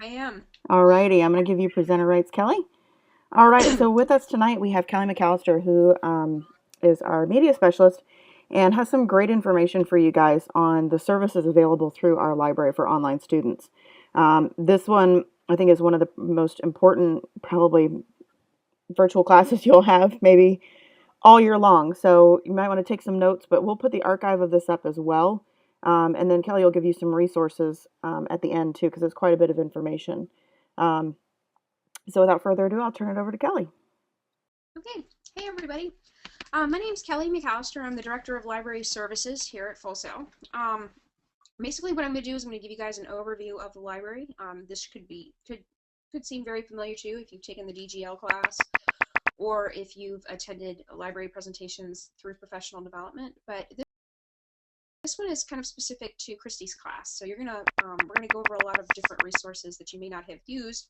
am. All righty, I'm going to give you presenter rights, Kelly. All right, so with us tonight we have Kelly McAllister, who is our media specialist and has some great information for you guys on the services available through our library for online students. This one, I think, is one of the most important, probably, virtual classes you'll have maybe all year long. So you might want to take some notes, but we'll put the archive of this up as well. And then Kelly will give you some resources at the end too, because there's quite a bit of information. Um, so without further ado, I'll turn it over to Kelly. Okay. Hey, everybody. My name's Kelly McAllister. I'm the Director of Library Services here at Full Sail. Basically, what I'm going to do is I'm going to give you guys an overview of the library. This could seem very familiar to you if you've taken the DGL class or if you've attended library presentations through professional development. But this one is kind of specific to Christy's class. So we're gonna go over a lot of different resources that you may not have used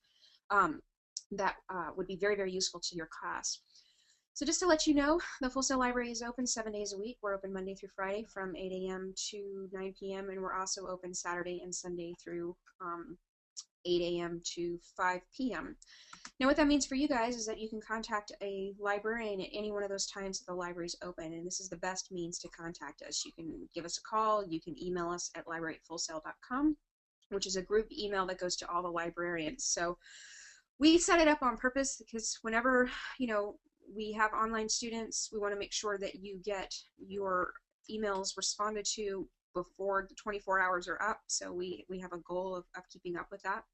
that would be very, very useful to your class. So just to let you know, the Full Sail Library is open 7 days a week. We're open Monday through Friday from 8 a.m. to 9 p.m. and we're also open Saturday and Sunday through 8 a.m. to 5 p.m. Now what that means for you guys is that you can contact a librarian at any one of those times that the library is open, and this is the best means to contact us. You can give us a call, you can email us at library@fullsail.com, which is a group email that goes to all the librarians. So we set it up on purpose because whenever, we have online students, we want to make sure that you get your emails responded to before the 24 hours are up. So we have a goal of keeping up with that.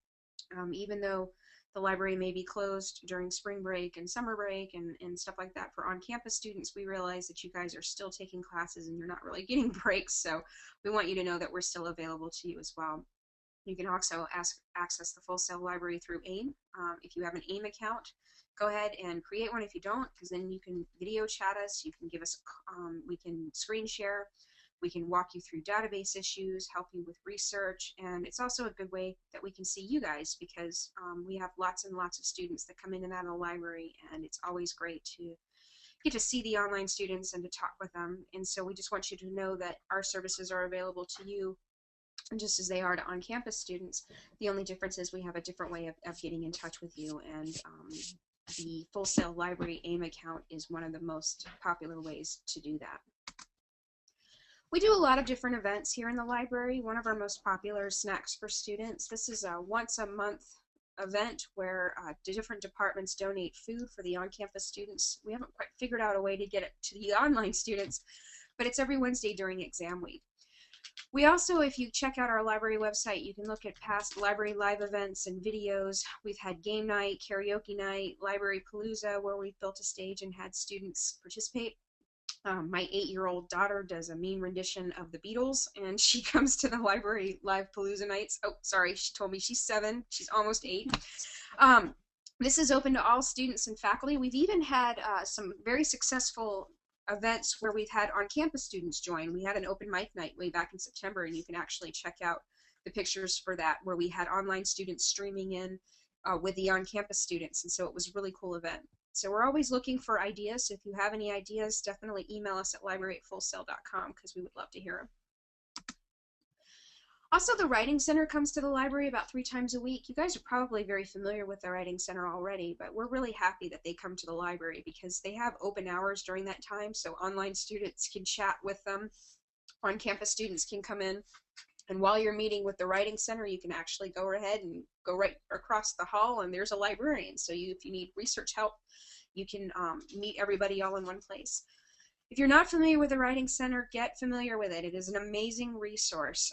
Even though the library may be closed during spring break and summer break and stuff like that for on-campus students, we realize that you guys are still taking classes and you're not really getting breaks. So we want you to know that we're still available to you as well. You can also access the Full Sail Library through AIM. If you have an AIM account, go ahead and create one if you don't, because then you can video chat us, you can give us, we can screen share, we can walk you through database issues, help you with research, and it's also a good way that we can see you guys because we have lots and lots of students that come in and out of the library, and it's always great to get to see the online students and to talk with them. And so we just want you to know that our services are available to you just as they are to on-campus students. The only difference is we have a different way of getting in touch with you, and the Full Sail Library AIM account is one of the most popular ways to do that. We do a lot of different events here in the library. One of our most popular is Snacks for Students. This is a once-a-month event where different departments donate food for the on-campus students. We haven't quite figured out a way to get it to the online students, but it's every Wednesday during exam week. We also, if you check out our library website, you can look at past library live events and videos. We've had game night, karaoke night, library palooza, where we've built a stage and had students participate. My 8-year-old daughter does a mean rendition of the Beatles, and she comes to the library live palooza nights. Oh, sorry, she told me she's 7. She's almost 8. This is open to all students and faculty. We've even had some very successful events where we've had on-campus students join. We had an open mic night way back in September, and you can actually check out the pictures for that, where we had online students streaming in with the on-campus students, and so it was a really cool event. So we're always looking for ideas, so if you have any ideas, definitely email us at library@fullsail.com because we would love to hear them. Also, the Writing Center comes to the library about 3 times a week. You guys are probably very familiar with the Writing Center already, but we're really happy that they come to the library because they have open hours during that time, so online students can chat with them. On-campus students can come in, and while you're meeting with the Writing Center, you can actually go ahead and go right across the hall, and there's a librarian. So if you need research help, you can meet everybody all in one place. If you're not familiar with the Writing Center, get familiar with it. It is an amazing resource.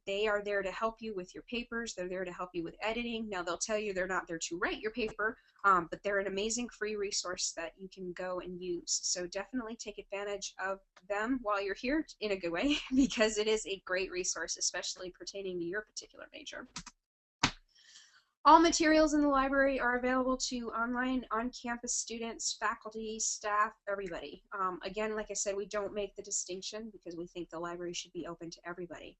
They are there to help you with your papers. They're there to help you with editing. Now, they'll tell you they're not there to write your paper, but they're an amazing free resource that you can go and use. So definitely take advantage of them while you're here in a good way, because it is a great resource, especially pertaining to your particular major. All materials in the library are available to online, on-campus students, faculty, staff, everybody. Again, like I said, we don't make the distinction because we think the library should be open to everybody.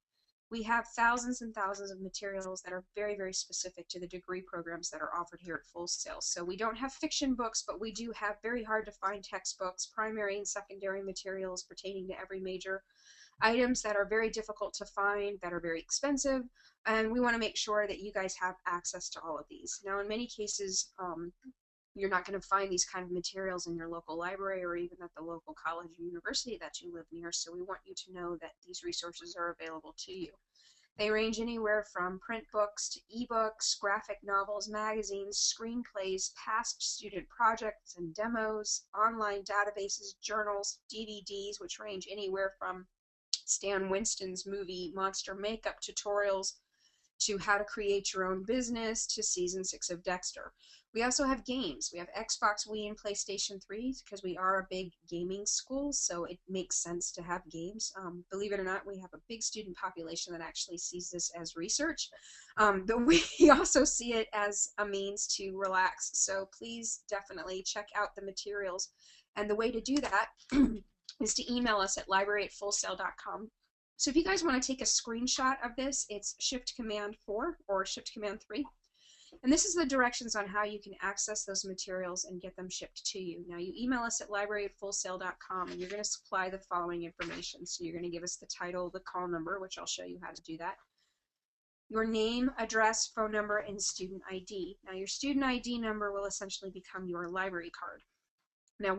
We have thousands and thousands of materials that are very, very specific to the degree programs that are offered here at Full Sail. So we don't have fiction books, but we do have very hard to find textbooks, primary and secondary materials pertaining to every major. items that are very difficult to find, that are very expensive, and we want to make sure that you guys have access to all of these. Now, in many cases, you're not going to find these kind of materials in your local library or even at the local college or university that you live near, so we want you to know that these resources are available to you. They range anywhere from print books to ebooks, graphic novels, magazines, screenplays, past student projects and demos, online databases, journals, DVDs, which range anywhere from Stan Winston's movie Monster Makeup tutorials to how to create your own business to season 6 of Dexter. We also have games. We have Xbox, Wii, and PlayStation 3 because we are a big gaming school, so it makes sense to have games. Believe it or not, we have a big student population that actually sees this as research, but we also see it as a means to relax. So please definitely check out the materials. And the way to do that is to email us at library@fullsail.com. So if you guys want to take a screenshot of this, it's Shift Command 4 or Shift Command 3. And this is the directions on how you can access those materials and get them shipped to you. Now, you email us at library@fullsail.com, and you're going to supply the following information. So you're going to give us the title, the call number, which I'll show you how to do that, your name, address, phone number, and student ID. Now, your student ID number will essentially become your library card. Now,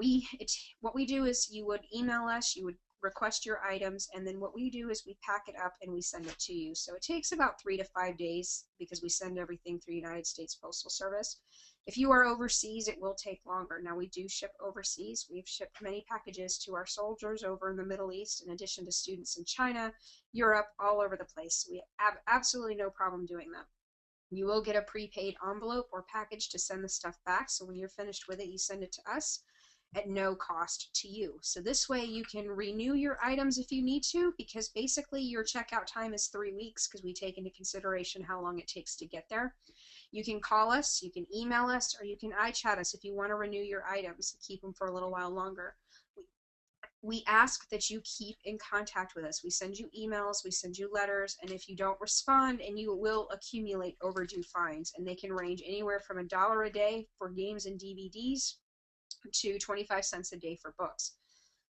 what we do is you would email us, you would request your items, and then what we do is we pack it up and we send it to you. So it takes about 3 to 5 days because we send everything through United States Postal Service. If you are overseas, it will take longer. Now, we do ship overseas. We've shipped many packages to our soldiers over in the Middle East, in addition to students in China, Europe, all over the place. We have absolutely no problem doing that. You will get a prepaid envelope or package to send the stuff back, so when you're finished with it, you send it to us at no cost to you. So this way you can renew your items if you need to, because basically your checkout time is 3 weeks because we take into consideration how long it takes to get there. You can call us, you can email us, or you can iChat us if you want to renew your items and keep them for a little while longer. We ask that you keep in contact with us. We send you emails, we send you letters, and if you don't respond, and you will accumulate overdue fines, and they can range anywhere from $1 a day for games and DVDs to 25 cents a day for books.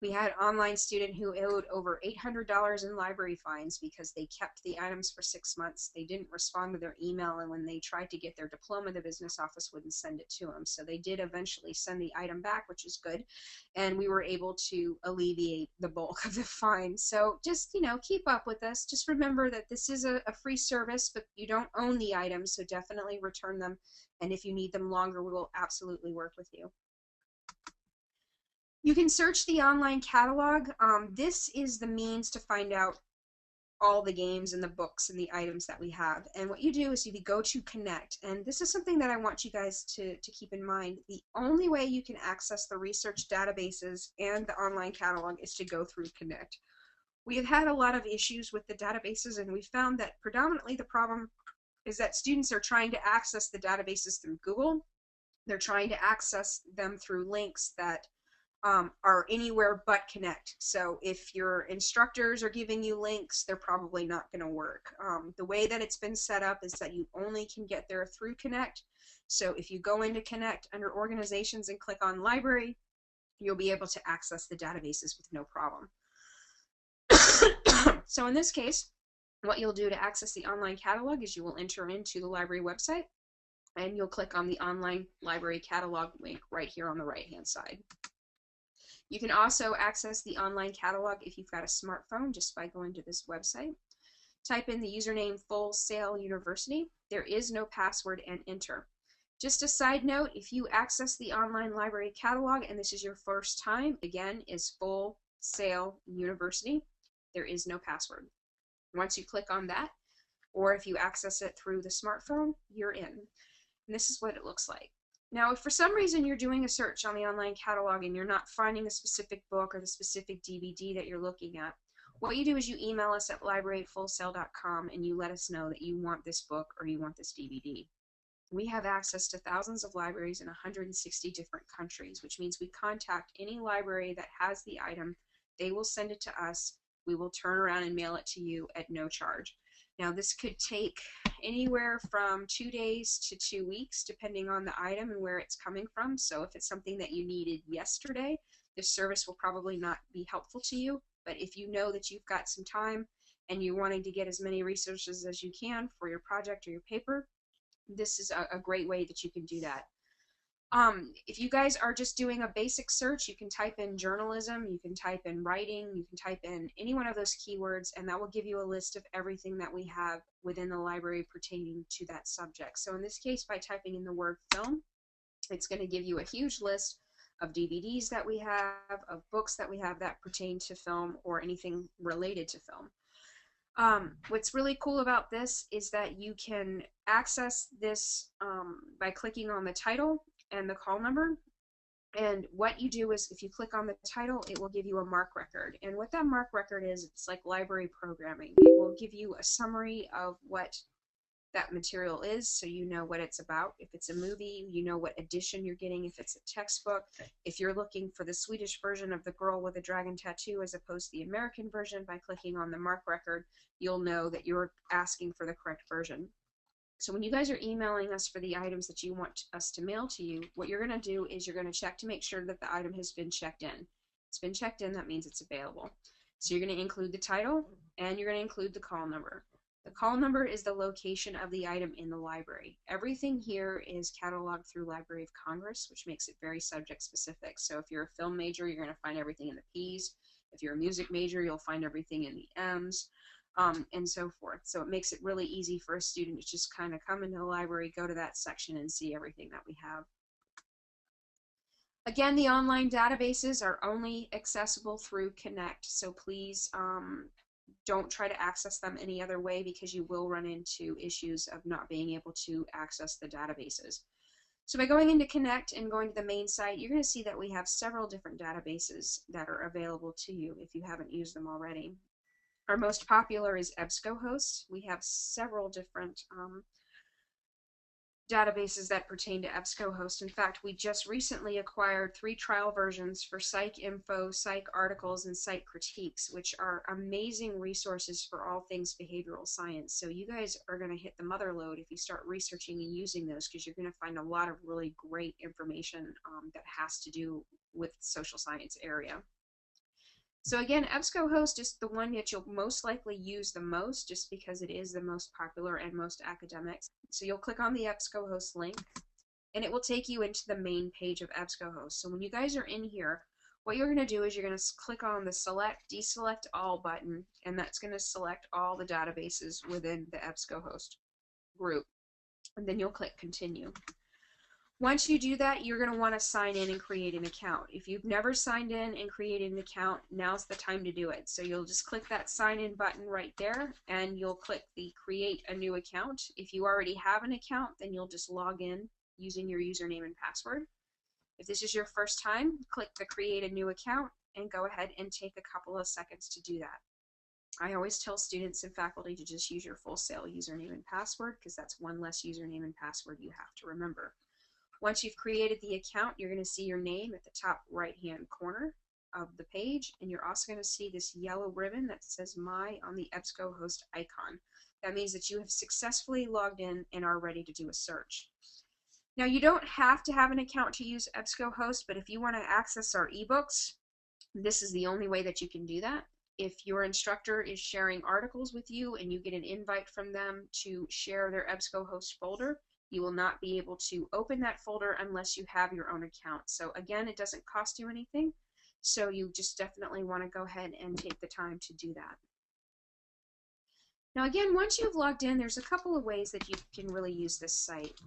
We had an online student who owed over $800 in library fines because they kept the items for 6 months. They didn't respond to their email, and when they tried to get their diploma, the business office wouldn't send it to them. So they did eventually send the item back, which is good, and we were able to alleviate the bulk of the fine. So just, keep up with us. Just remember that this is a free service, but you don't own the items, so definitely return them, and if you need them longer, we will absolutely work with you. You can search the online catalog. This is the means to find out all the games and the books and the items that we have. And what you do is you go to Connect. And this is something that I want you guys to keep in mind. The only way you can access the research databases and the online catalog is to go through Connect. We have had a lot of issues with the databases, and we found that predominantly the problem is that students are trying to access the databases through Google. They're trying to access them through links that are anywhere but Connect. So if your instructors are giving you links, they're probably not going to work. The way that it's been set up is that you only can get there through Connect. So if you go into Connect under Organizations and click on Library, you'll be able to access the databases with no problem. So in this case, what you'll do to access the online catalog is you will enter into the library website, and you'll click on the online library catalog link right here on the right-hand side. You can also access the online catalog if you've got a smartphone just by going to this website. Type in the username Full Sail University. There is no password, and enter. Just a side note, if you access the online library catalog and this is your first time, again, is Full Sail University. There is no password. Once you click on that, or if you access it through the smartphone, you're in. And this is what it looks like. Now, if for some reason you're doing a search on the online catalog and you're not finding the specific book or the specific DVD that you're looking at, what you do is you email us at library@fullsail.com and you let us know that you want this book or you want this DVD. We have access to thousands of libraries in 160 different countries, which means we contact any library that has the item. They will send it to us. We will turn around and mail it to you at no charge. Now, this could take anywhere from 2 days to 2 weeks, depending on the item and where it's coming from. So if it's something that you needed yesterday, this service will probably not be helpful to you. But if you know that you've got some time and you're wanting to get as many resources as you can for your project or your paper, this is a great way that you can do that. If you guys are just doing a basic search, you can type in journalism, you can type in writing, you can type in any one of those keywords, and that will give you a list of everything that we have within the library pertaining to that subject. So in this case, by typing in the word film, it's going to give you a huge list of DVDs that we have, of books that we have that pertain to film or anything related to film. What's really cool about this is that you can access this by clicking on the title and the call number. And what you do is if you click on the title, it will give you a MARC record. And what that MARC record is, it's like library programming. It will give you a summary of what that material is, so you know what it's about. If it's a movie, you know what edition you're getting. If it's a textbook, if you're looking for the Swedish version of The Girl with a Dragon Tattoo as opposed to the American version, by clicking on the MARC record, you'll know that you're asking for the correct version. So when you guys are emailing us for the items that you want us to mail to you, what you're going to do is you're going to check to make sure that the item has been checked in. It's been checked in, that means it's available. So you're going to include the title and you're going to include the call number. The call number is the location of the item in the library. Everything here is cataloged through Library of Congress, which makes it very subject specific. So if you're a film major, you're going to find everything in the P's. If you're a music major, you'll find everything in the M's. And so forth. So it makes it really easy for a student to just kind of come into the library, go to that section, and see everything that we have. Again, the online databases are only accessible through Connect, so please don't try to access them any other way, because you will run into issues of not being able to access the databases. So by going into Connect and going to the main site, you're going to see that we have several different databases that are available to you if you haven't used them already. Our most popular is EBSCOhost. We have several different databases that pertain to EBSCOhost. In fact, we just recently acquired 3 trial versions for PsycInfo, PsycArticles, and PsycCritiques, which are amazing resources for all things behavioral science. So you guys are going to hit the mother lode if you start researching and using those, because you're going to find a lot of really great information that has to do with the social science area. So again, EBSCOhost is the one that you'll most likely use the most, just because it is the most popular and most academic. So you'll click on the EBSCOhost link, and it will take you into the main page of EBSCOhost. So when you guys are in here, what you're going to do is you're going to click on the deselect all button, and that's going to select all the databases within the EBSCOhost group. And then you'll click continue. Once you do that, you're going to want to sign in and create an account. If you've never signed in and created an account, now's the time to do it. So you'll just click that sign in button right there, and you'll click the create a new account. If you already have an account, then you'll just log in using your username and password. If this is your first time, click the create a new account and go ahead and take a couple of seconds to do that. I always tell students and faculty to just use your full sail username and password, because that's one less username and password you have to remember. Once you've created the account, you're going to see your name at the top right-hand corner of the page, and you're also going to see this yellow ribbon that says My on the EBSCOhost icon. That means that you have successfully logged in and are ready to do a search. Now, you don't have to have an account to use EBSCOhost, but if you want to access our ebooks, this is the only way that you can do that. If your instructor is sharing articles with you and you get an invite from them to share their EBSCOhost folder, you will not be able to open that folder unless you have your own account. So again, it doesn't cost you anything, so you just definitely want to go ahead and take the time to do that. Now again, once you've logged in, there's a couple of ways that you can really use this site.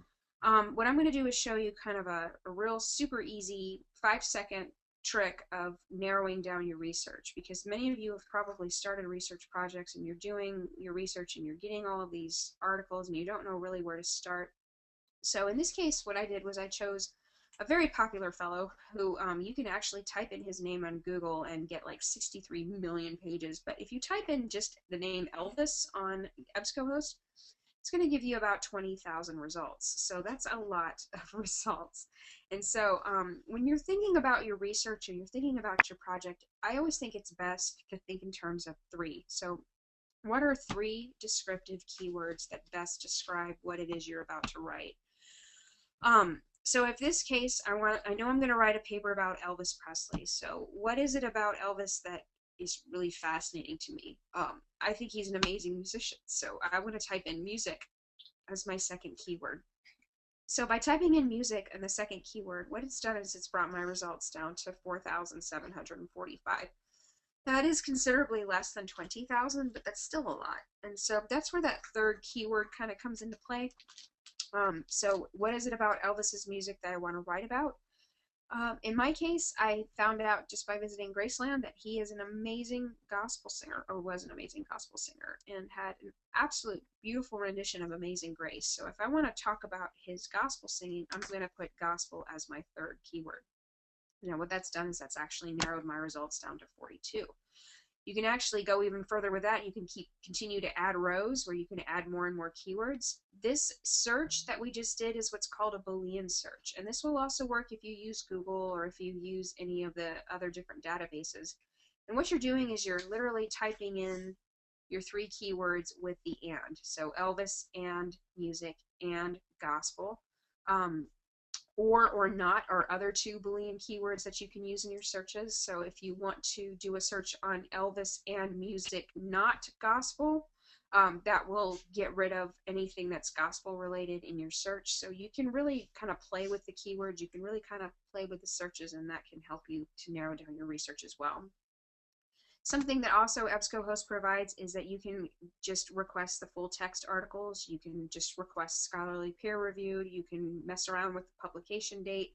What I'm going to do is show you kind of a real super easy 5-second trick of narrowing down your research, because many of you have probably started research projects and you're doing your research and you're getting all of these articles and you don't know really where to start. So in this case, what I did was I chose a very popular fellow who you can actually type in his name on Google and get like 63 million pages. But if you type in just the name Elvis on EBSCOhost, it's going to give you about 20,000 results. So that's a lot of results. And so when you're thinking about your research or you're thinking about your project, I always think it's best to think in terms of 3. So what are 3 descriptive keywords that best describe what it is you're about to write? So if this case, I know I'm going to write a paper about Elvis Presley. So what is it about Elvis that is really fascinating to me. I think he's an amazing musician, so I want to type in music as my second keyword. So by typing in music and the second keyword, what it's done is it's brought my results down to 4,745. That is considerably less than 20,000, but that's still a lot. And so that's where that third keyword kind of comes into play. So what is it about Elvis's music that I want to write about? In my case, I found out just by visiting Graceland that he is an amazing gospel singer, or was an amazing gospel singer, and had an absolute beautiful rendition of Amazing Grace. So if I want to talk about his gospel singing, I'm going to put gospel as my third keyword. Now what that's done is that's actually narrowed my results down to 42. You can actually go even further with that. You can continue to add rows where you can add more and more keywords. This search that we just did is what's called a Boolean search. And this will also work if you use Google or if you use any of the other different databases. And what you're doing is you're literally typing in your three keywords with the and. So Elvis and music and gospel. Or not are other two Boolean keywords that you can use in your searches. So if you want to do a search on Elvis and music not gospel, that will get rid of anything that's gospel related in your search. So you can really kind of play with the keywords. You can really kind of play with the searches, and that can help you to narrow down your research as well. Something that also EBSCOhost provides is that you can just request the full text articles. You can just request scholarly peer reviewed. You can mess around with the publication date.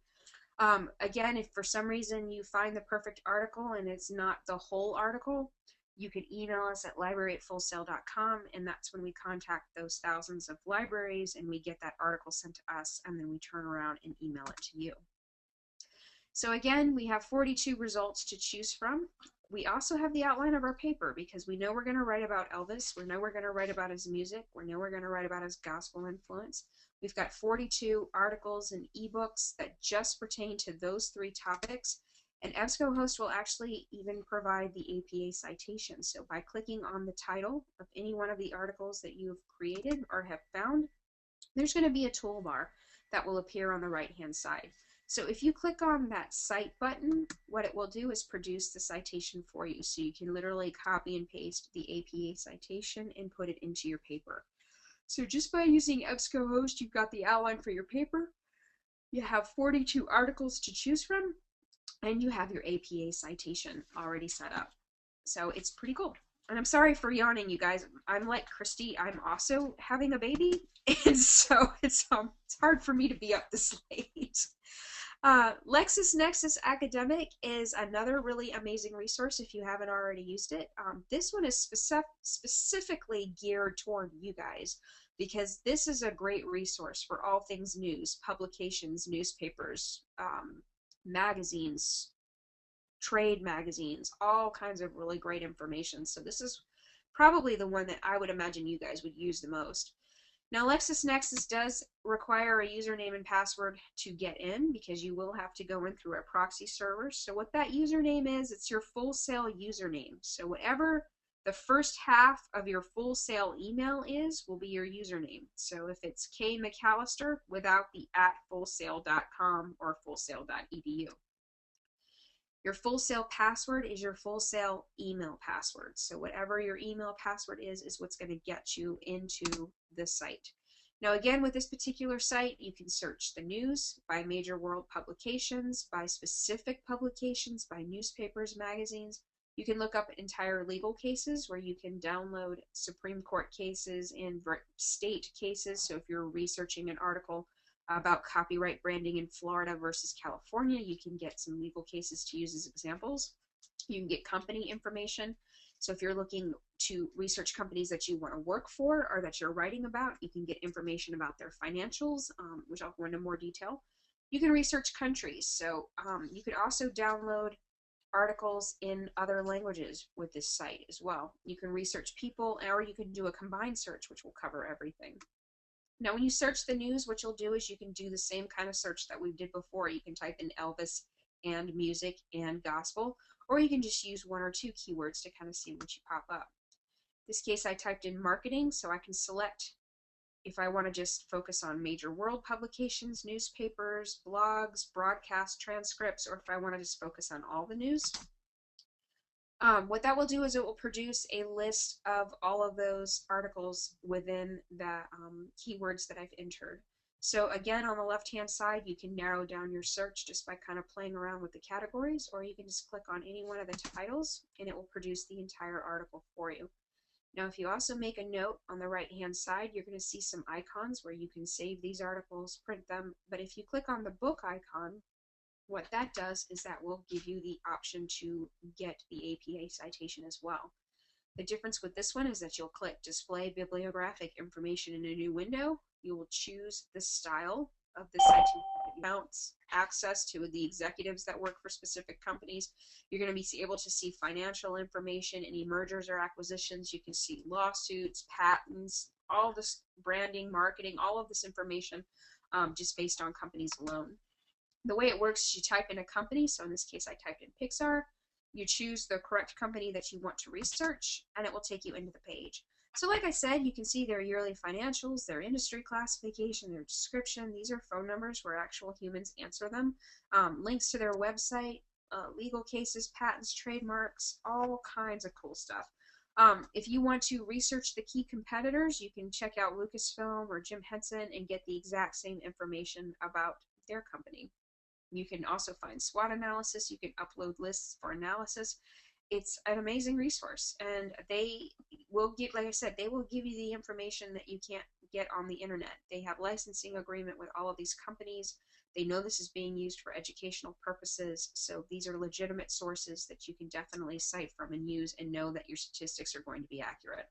Again, if for some reason you find the perfect article and it's not the whole article, you can email us at library@fullsail.com, and that's when we contact those thousands of libraries and we get that article sent to us, and then we turn around and email it to you. So again, we have 42 results to choose from. We also have the outline of our paper because we know we're going to write about Elvis. We know we're going to write about his music. We know we're going to write about his gospel influence. We've got 42 articles and ebooks that just pertain to those three topics. And EBSCOhost will actually even provide the APA citation. So by clicking on the title of any one of the articles that you've created or have found, there's going to be a toolbar that will appear on the right-hand side. So if you click on that cite button, what it will do is produce the citation for you. So you can literally copy and paste the APA citation and put it into your paper. So just by using EBSCOhost, you've got the outline for your paper. You have 42 articles to choose from, and you have your APA citation already set up. So it's pretty cool. And I'm sorry for yawning, you guys. I'm like Christy. I'm also having a baby, and so it's hard for me to be up this late. LexisNexis Academic is another really amazing resource if you haven't already used it. This one is specifically geared toward you guys because this is a great resource for all things news, publications, newspapers, magazines, trade magazines, all kinds of really great information. So this is probably the one that I would imagine you guys would use the most. Now, LexisNexis does require a username and password to get in because you will have to go in through a proxy server. So what that username is, it's your Full Sail username. So whatever the first half of your Full Sail email is will be your username. So if it's K McAllister without the @fullsail.com or fullsail.edu. Your Full Sail password is your Full Sail email password. So whatever your email password is what's going to get you into the site. Now again, with this particular site, you can search the news by major world publications, by specific publications, by newspapers, magazines. You can look up entire legal cases where you can download Supreme Court cases and state cases. So if you're researching an article about copyright branding in Florida versus California, you can get some legal cases to use as examples. You can get company information. So if you're looking to research companies that you want to work for or that you're writing about, you can get information about their financials, which I'll go into more detail. You can research countries. So you could also download articles in other languages with this site as well. You can research people, or you can do a combined search, which will cover everything. Now, when you search the news, what you'll do is you can do the same kind of search that we did before. You can type in Elvis and music and gospel, or you can just use one or two keywords to kind of see what you pop up. In this case, I typed in marketing, so I can select if I want to just focus on major world publications, newspapers, blogs, broadcast transcripts, or if I want to just focus on all the news. What that will do is it will produce a list of all of those articles within the keywords that I've entered. So again, on the left-hand side, you can narrow down your search just by kind of playing around with the categories, or you can just click on any one of the titles and it will produce the entire article for you. Now, if you also make a note on the right-hand side, you're going to see some icons where you can save these articles, print them, but if you click on the book icon, what that does is that will give you the option to get the APA citation as well. The difference with this one is that you'll click Display Bibliographic Information in a new window. You will choose the style of the citation accounts, access to the executives that work for specific companies. You're going to be able to see financial information, any mergers or acquisitions. You can see lawsuits, patents, all this branding, marketing, all of this information just based on companies alone. The way it works is you type in a company, so in this case I typed in Pixar, you choose the correct company that you want to research, and it will take you into the page. So like I said, you can see their yearly financials, their industry classification, their description. These are phone numbers where actual humans answer them, links to their website, legal cases, patents, trademarks, all kinds of cool stuff. If you want to research the key competitors, you can check out Lucasfilm or Jim Henson and get the exact same information about their company. You can also find SWOT analysis. You can upload lists for analysis. It's an amazing resource, and they will give, like I said, they will give you the information that you can't get on the internet. They have licensing agreement with all of these companies. They know this is being used for educational purposes, so these are legitimate sources that you can definitely cite from and use and know that your statistics are going to be accurate.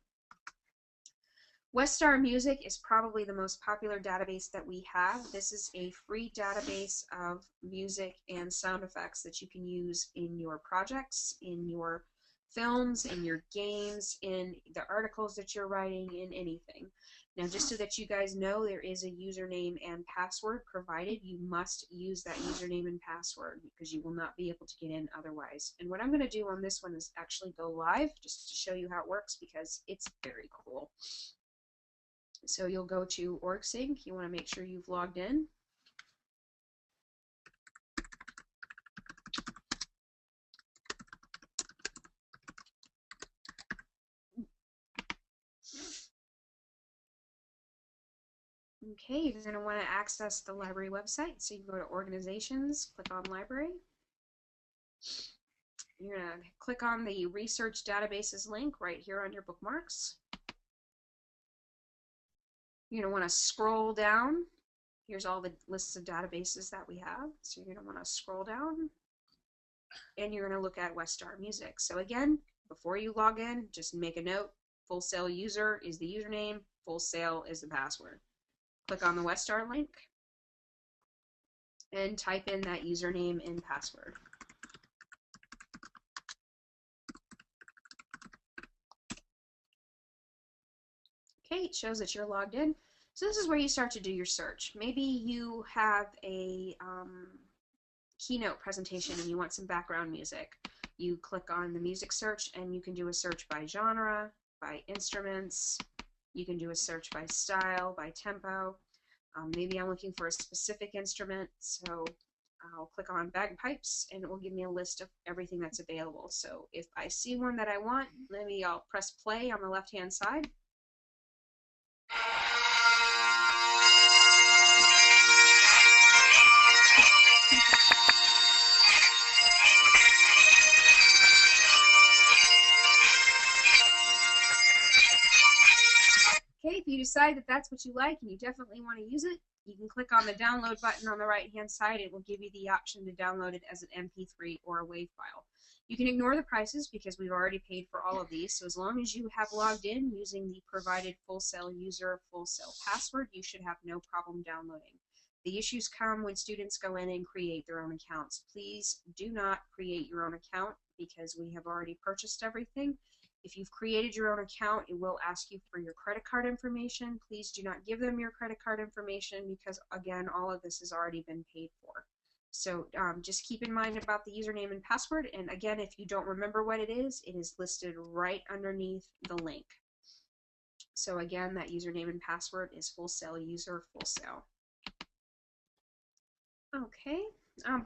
Westar Music is probably the most popular database that we have. This is a free database of music and sound effects that you can use in your projects, in your films, in your games, in the articles that you're writing, in anything. Now, just so that you guys know, there is a username and password provided. You must use that username and password because you will not be able to get in otherwise. And what I'm going to do on this one is actually go live just to show you how it works because it's very cool. So you'll go to OrgSync. You want to make sure you've logged in. Okay, you're going to want to access the library website. So you go to Organizations, click on Library. You're going to click on the Research Databases link right here on your bookmarks. You're going to want to scroll down. Here's all the lists of databases that we have. So you're going to want to scroll down and you're going to look at Westar Music. So again, before you log in, just make a note. Full Sail User is the username. Full Sail is the password. Click on the Westar link and type in that username and password. Okay, it shows that you're logged in. So this is where you start to do your search. Maybe you have a keynote presentation and you want some background music. You click on the music search and you can do a search by genre, by instruments. You can do a search by style, by tempo. Maybe I'm looking for a specific instrument, so I'll click on bagpipes and it will give me a list of everything that's available. So if I see one that I want, maybe I'll press play on the left-hand side. Okay, if you decide that that's what you like and you definitely want to use it, you can click on the download button on the right-hand side. It will give you the option to download it as an MP3 or a WAV file. You can ignore the prices because we've already paid for all of these, so as long as you have logged in using the provided Full Sail user, Full Sail password, you should have no problem downloading. The issues come when students go in and create their own accounts. Please do not create your own account because we have already purchased everything. If you've created your own account, it will ask you for your credit card information. Please do not give them your credit card information because, again, all of this has already been paid for. So just keep in mind about the username and password. And again, if you don't remember what it is listed right underneath the link. So again, that username and password is Full Sail user, Full Sail. Okay,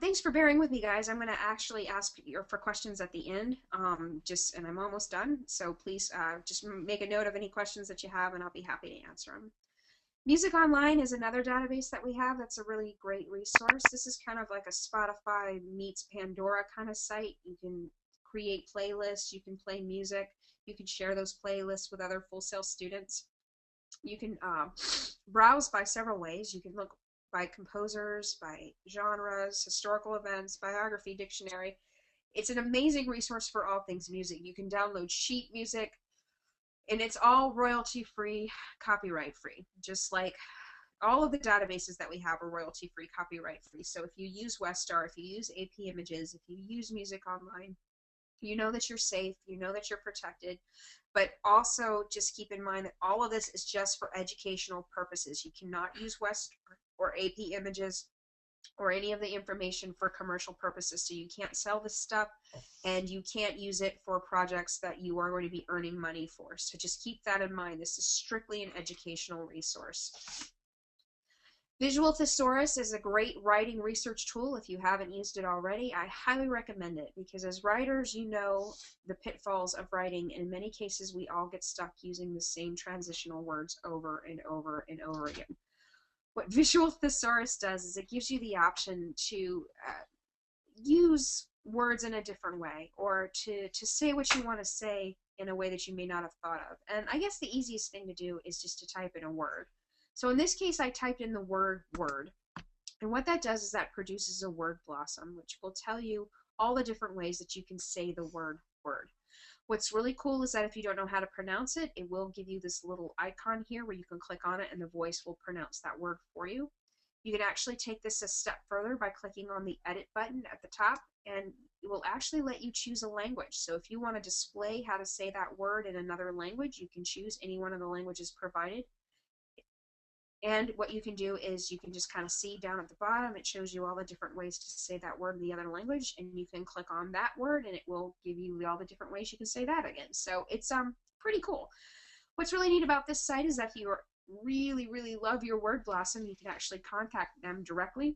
Thanks for bearing with me, guys. I'm going to actually ask for questions at the end, and I'm almost done. So please just make a note of any questions that you have, and I'll be happy to answer them. Music Online is another database that we have that's a really great resource. This is kind of like a Spotify meets Pandora kind of site. You can create playlists, you can play music, you can share those playlists with other Full Sail students. You can browse by several ways. You can look by composers, by genres, historical events, biography, dictionary. It's an amazing resource for all things music. You can download sheet music, and it's all royalty free, copyright free, just like all of the databases that we have are royalty free, copyright free. So if you use Westar, if you use AP Images, if you use Music Online, you know that you're safe, you know that you're protected, but also just keep in mind that all of this is just for educational purposes. You cannot use Westar or AP Images or any of the information for commercial purposes. So you can't sell this stuff, and you can't use it for projects that you are going to be earning money for. So just keep that in mind. This is strictly an educational resource. Visual Thesaurus is a great writing research tool. If you haven't used it already, I highly recommend it, because as writers, you know the pitfalls of writing. In many cases, we all get stuck using the same transitional words over and over and over again. What Visual Thesaurus does is it gives you the option to use words in a different way, or to say what you want to say in a way that you may not have thought of. And I guess the easiest thing to do is just to type in a word. So in this case, I typed in the word word. And what that does is that produces a word blossom, which will tell you all the different ways that you can say the word word. What's really cool is that if you don't know how to pronounce it, it will give you this little icon here where you can click on it and the voice will pronounce that word for you. You can actually take this a step further by clicking on the edit button at the top, and it will actually let you choose a language. So if you want to display how to say that word in another language, you can choose any one of the languages provided. And what you can do is you can just kind of see down at the bottom, it shows you all the different ways to say that word in the other language, and you can click on that word and it will give you all the different ways you can say that again. So it's pretty cool. What's really neat about this site is that if you really love your word blossom, you can actually contact them directly,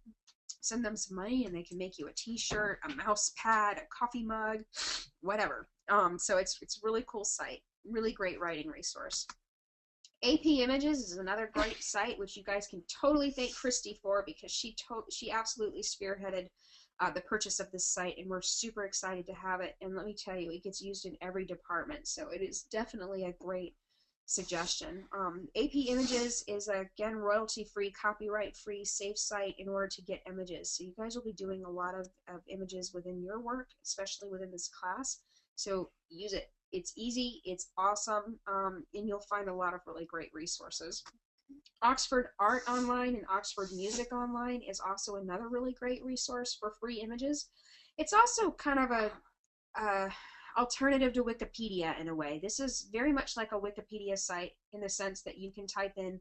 send them some money, and they can make you a t-shirt, a mouse pad, a coffee mug, whatever. So it's a really cool site, really great writing resource. AP Images is another great site, which you guys can totally thank Christy for, because she absolutely spearheaded the purchase of this site, and we're super excited to have it. And let me tell you, it gets used in every department, so it is definitely a great suggestion. AP Images is, again, royalty-free, copyright-free, safe site in order to get images. So you guys will be doing a lot of images within your work, especially within this class. So use it. It's easy, it's awesome, and you'll find a lot of really great resources. Oxford Art Online and Oxford Music Online is also another really great resource for free images. It's also kind of a alternative to Wikipedia in a way. This is very much like a Wikipedia site in the sense that you can type in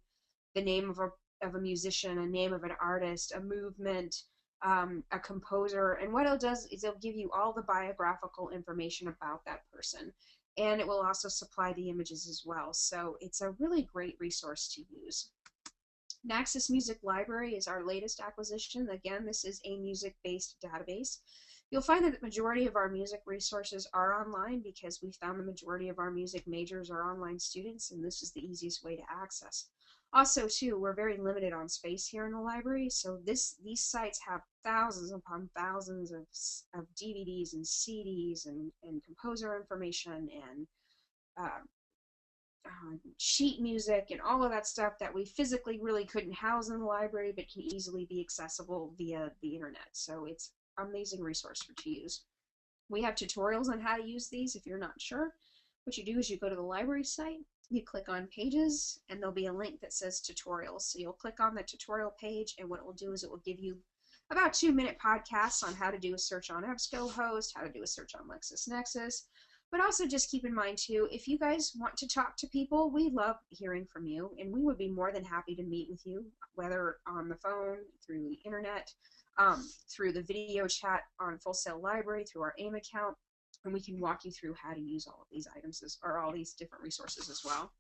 the name of a musician, a name of an artist, a movement, a composer, and what it does is it'll give you all the biographical information about that person. And it will also supply the images as well. So it's a really great resource to use. Naxos Music Library is our latest acquisition. Again, this is a music-based database. You'll find that the majority of our music resources are online, because we found the majority of our music majors are online students, and this is the easiest way to access. Also, too, we're very limited on space here in the library, so these sites have thousands upon thousands of DVDs and CDs and composer information and sheet music and all of that stuff that we physically really couldn't house in the library, but can easily be accessible via the internet. So it's an amazing resource to use. We have tutorials on how to use these if you're not sure. What you do is you go to the library site, you click on pages, and there'll be a link that says tutorials. So you'll click on the tutorial page, and what it will do is it will give you about 2-minute podcasts on how to do a search on EBSCOhost, how to do a search on LexisNexis. But also just keep in mind too, if you guys want to talk to people, we love hearing from you, and we would be more than happy to meet with you, whether on the phone, through the internet, through the video chat on Full Sail Library, through our AIM account, and we can walk you through how to use all of these items or all these different resources as well.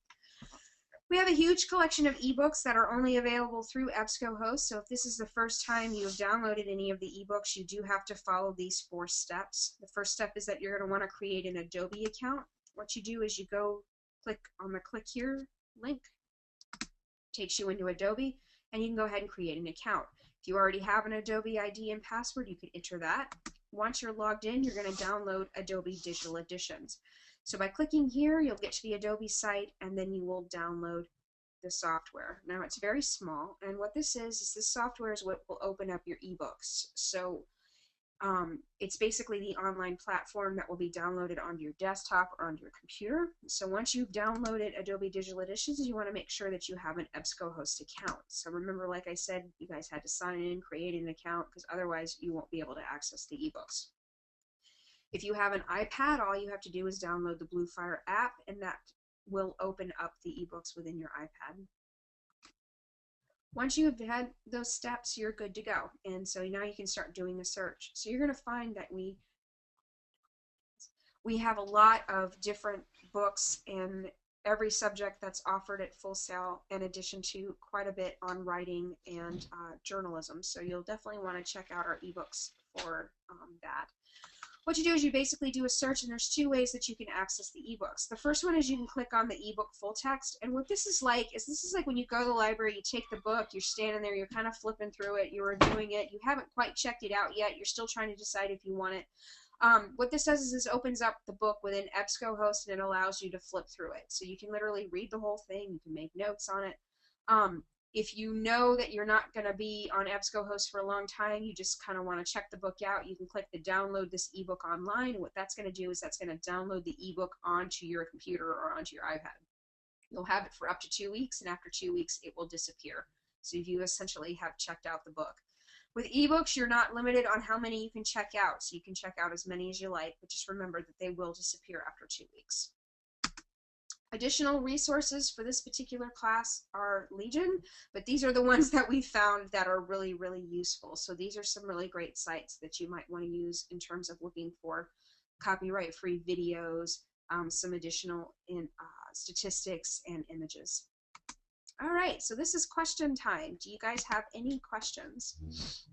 We have a huge collection of ebooks that are only available through EBSCOhost. So if this is the first time you have downloaded any of the ebooks, you do have to follow these 4 steps. The first step is that you're going to want to create an Adobe account. What you do is you go click on the click here link. It takes you into Adobe, and you can go ahead and create an account. If you already have an Adobe ID and password, you can enter that. Once you're logged in, you're going to download Adobe Digital Editions. So by clicking here, you'll get to the Adobe site, and then you will download the software. Now it's very small, and what this is this software is what will open up your ebooks. So it's basically the online platform that will be downloaded onto your desktop or onto your computer. So once you've downloaded Adobe Digital Editions, you want to make sure that you have an EBSCOhost account. So remember, like I said, you guys had to sign in, create an account, because otherwise you won't be able to access the ebooks. If you have an iPad, all you have to do is download the Bluefire app, and that will open up the ebooks within your iPad. Once you've had those steps, you're good to go. And so now you can start doing a search. So you're going to find that we have a lot of different books in every subject that's offered at Full Sail, in addition to quite a bit on writing and journalism. So you'll definitely want to check out our ebooks for that. What you do is you basically do a search, and there's 2 ways that you can access the ebooks. The first one is you can click on the ebook full text, and what this is like when you go to the library, you take the book, you're standing there, you're kind of flipping through it, you're reviewing it, you haven't quite checked it out yet, you're still trying to decide if you want it. What this does is this opens up the book within EBSCOhost, and it allows you to flip through it. So you can literally read the whole thing, you can make notes on it. If you know that you're not going to be on EBSCOhost for a long time, you just kind of want to check the book out, you can click the download this ebook online, and what that's going to do is that's going to download the ebook onto your computer or onto your iPad. You'll have it for up to 2 weeks, and after 2 weeks it will disappear. So you essentially have checked out the book. With ebooks, you're not limited on how many you can check out, so you can check out as many as you like, but just remember that they will disappear after 2 weeks. Additional resources for this particular class are legion, but these are the ones that we found that are really, really useful. So these are some really great sites that you might want to use in terms of looking for copyright-free videos, some additional statistics and images. All right, so this is question time. Do you guys have any questions?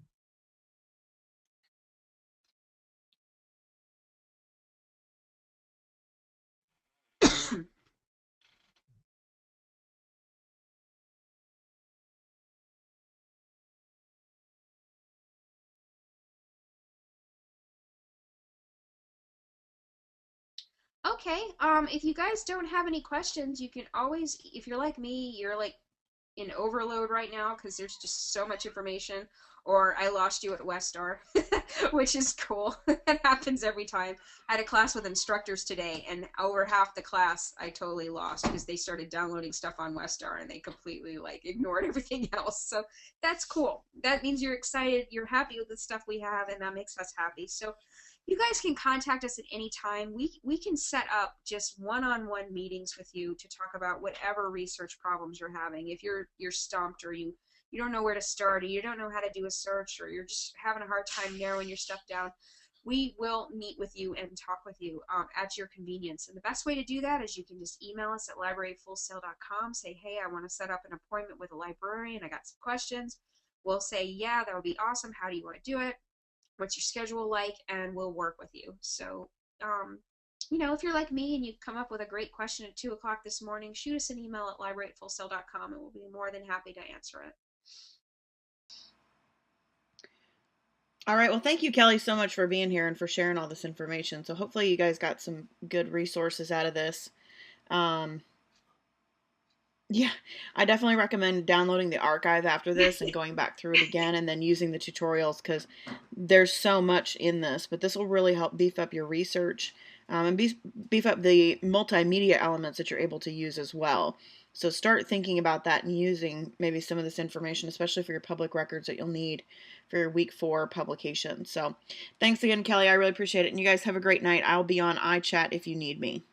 Okay, if you guys don't have any questions, you can always, if you're like me, you're like in overload right now because there's just so much information, or I lost you at Westar, which is cool. That happens every time. I had a class with instructors today, and over half the class I totally lost because they started downloading stuff on Westar and they completely like ignored everything else. So that's cool. That means you're excited, you're happy with the stuff we have, and that makes us happy. So you guys can contact us at any time. We can set up just one-on-one meetings with you to talk about whatever research problems you're having. If you're stumped, or you don't know where to start, or you don't know how to do a search, or you're just having a hard time narrowing your stuff down, we will meet with you and talk with you at your convenience. And the best way to do that is you can just email us at libraryfullsail.com, say, hey, I want to set up an appointment with a librarian, I got some questions. We'll say, yeah, that would be awesome. How do you want to do it? What's your schedule like? And we'll work with you. So, you know, if you're like me and you come up with a great question at 2 o'clock this morning, shoot us an email at library@fullsail.com, and we'll be more than happy to answer it. All right. Well, thank you, Kelly, so much for being here and for sharing all this information. So hopefully you guys got some good resources out of this. Yeah, I definitely recommend downloading the archive after this and going back through it again, and then using the tutorials, because there's so much in this. But this will really help beef up your research and beef up the multimedia elements that you're able to use as well. So start thinking about that and using maybe some of this information, especially for your public records that you'll need for your week 4 publication. So thanks again, Kelly. I really appreciate it. And you guys have a great night. I'll be on iChat if you need me.